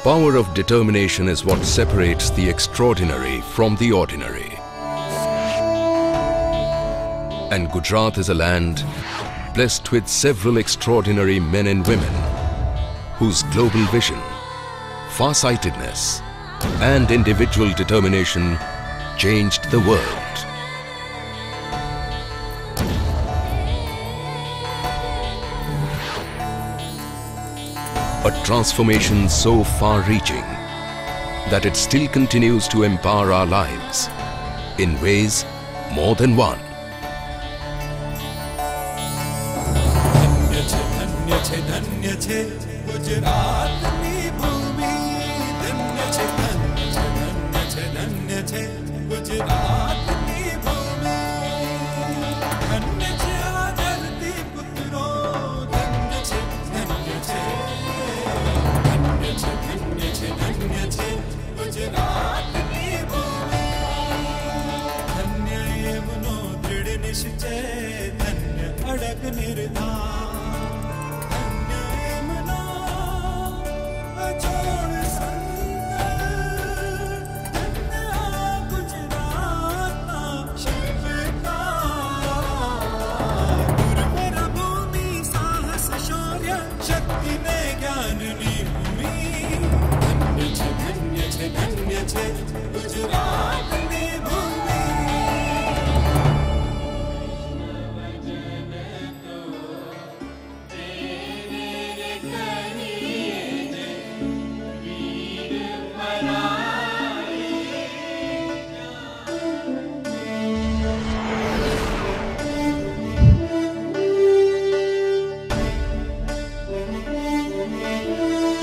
Power of determination is what separates the extraordinary from the ordinary. And Gujarat is a land blessed with several extraordinary men and women whose global vision, far-sightedness and individual determination changed the world. A transformation so far-reaching that it still continues to empower our lives in ways more than one.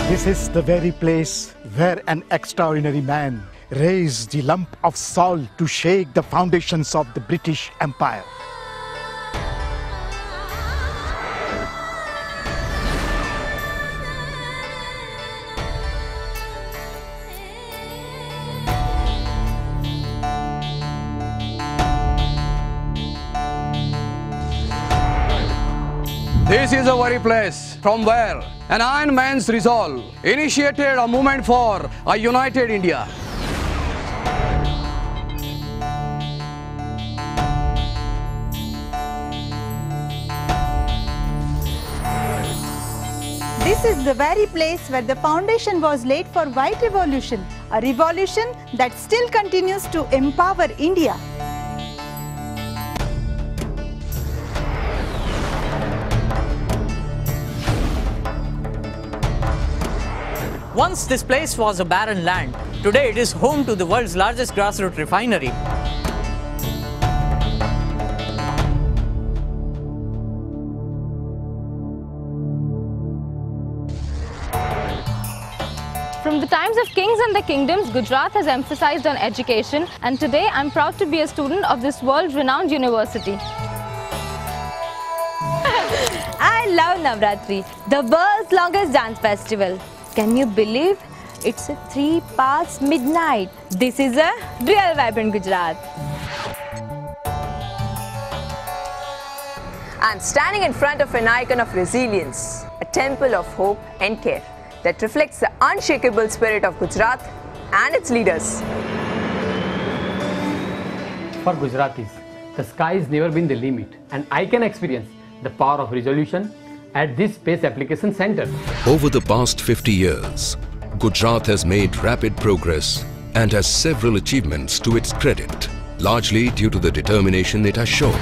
This is the very place where an extraordinary man raised the lump of salt to shake the foundations of the British Empire. This is the very place from where an iron man's resolve initiated a movement for a united India. This is the very place where the foundation was laid for white revolution, a revolution that still continues to empower India. Once this place was a barren land. Today it is home to the world's largest grassroots refinery. From the times of kings and the kingdoms, Gujarat has emphasized on education, and today I'm proud to be a student of this world-renowned university. I love Navratri, the world's longest dance festival. Can you believe? It's 3 past midnight. This is a real vibrant Gujarat. I'm standing in front of an icon of resilience, a temple of hope and care that reflects the unshakable spirit of Gujarat and its leaders. For Gujaratis, the sky has never been the limit, and I can experience the power of resolution at this Space Application Center. Over the past 50 years, Gujarat has made rapid progress and has several achievements to its credit, largely due to the determination it has shown.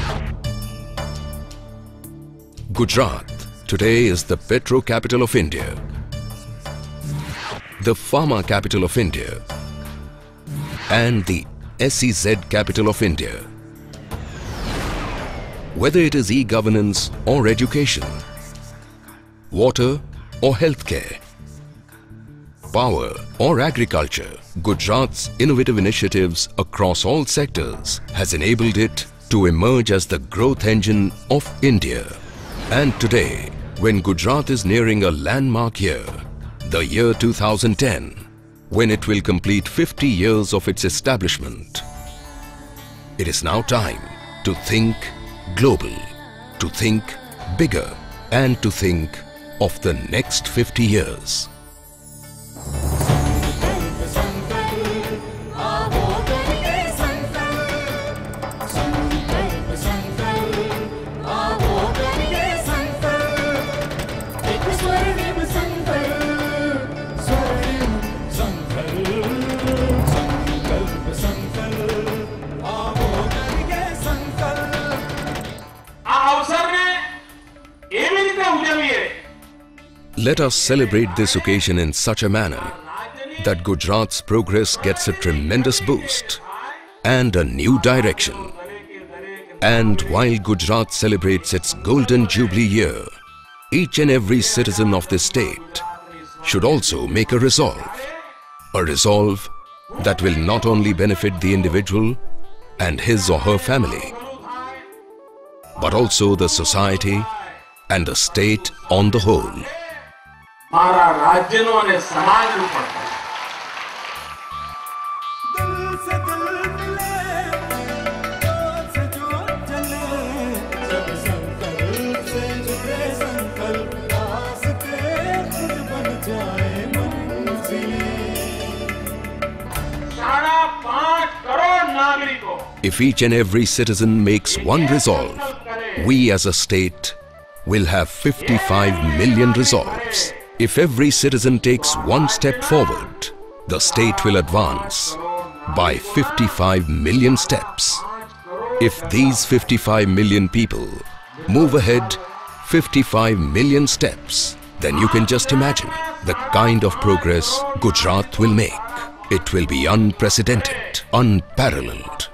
Gujarat today is the petro capital of India, the pharma capital of India, and the SEZ capital of India. Whether it is e-governance or education, water or healthcare, power or agriculture, Gujarat's innovative initiatives across all sectors has enabled it to emerge as the growth engine of India. And today, when Gujarat is nearing a landmark year, the year 2010, when it will complete 50 years of its establishment, it is now time to think global, to think bigger, and to think of the next 50 years. Let us celebrate this occasion in such a manner that Gujarat's progress gets a tremendous boost and a new direction. And while Gujarat celebrates its Golden Jubilee year, each and every citizen of this state should also make a resolve that will not only benefit the individual and his or her family, but also the society and the state on the whole. If each and every citizen makes one resolve, we as a state will have 55 million resolves. If every citizen takes one step forward, the state will advance by 55 million steps. If these 55 million people move ahead 55 million steps, then you can just imagine the kind of progress Gujarat will make. It will be unprecedented, unparalleled.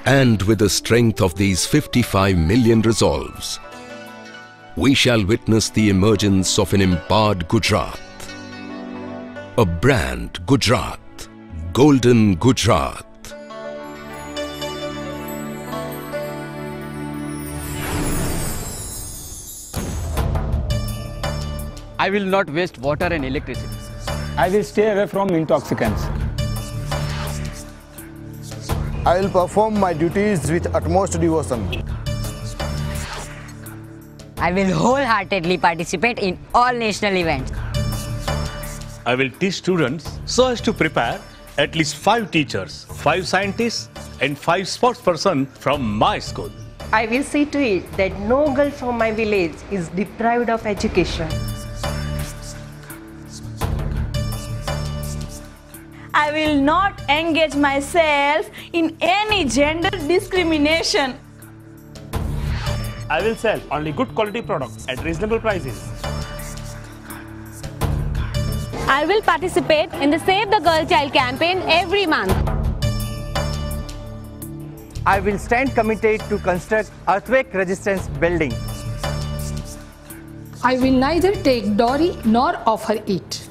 And with the strength of these 55 million resolves, we shall witness the emergence of an empowered Gujarat. A brand Gujarat, Golden Gujarat. I will not waste water and electricity. I will stay away from intoxicants. I will perform my duties with utmost devotion. I will wholeheartedly participate in all national events. I will teach students so as to prepare at least 5 teachers, 5 scientists and 5 sportspersons from my school. I will see to it that no girl from my village is deprived of education. I will not engage myself in any gender discrimination. I will sell only good quality products at reasonable prices. I will participate in the Save the Girl Child campaign every month. I will stand committed to construct earthquake resistance building. I will neither take dowry nor offer it.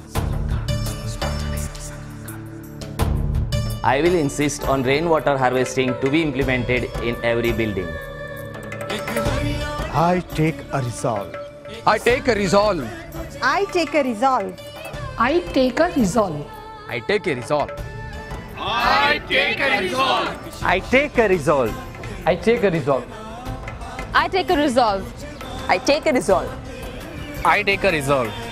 I will insist on rainwater harvesting to be implemented in every building. I take a resolve. I take a resolve. I take a resolve. I take a resolve. I take a resolve. I take a resolve. I take a resolve. I take a resolve. I take a resolve. I take a resolve. I take a resolve.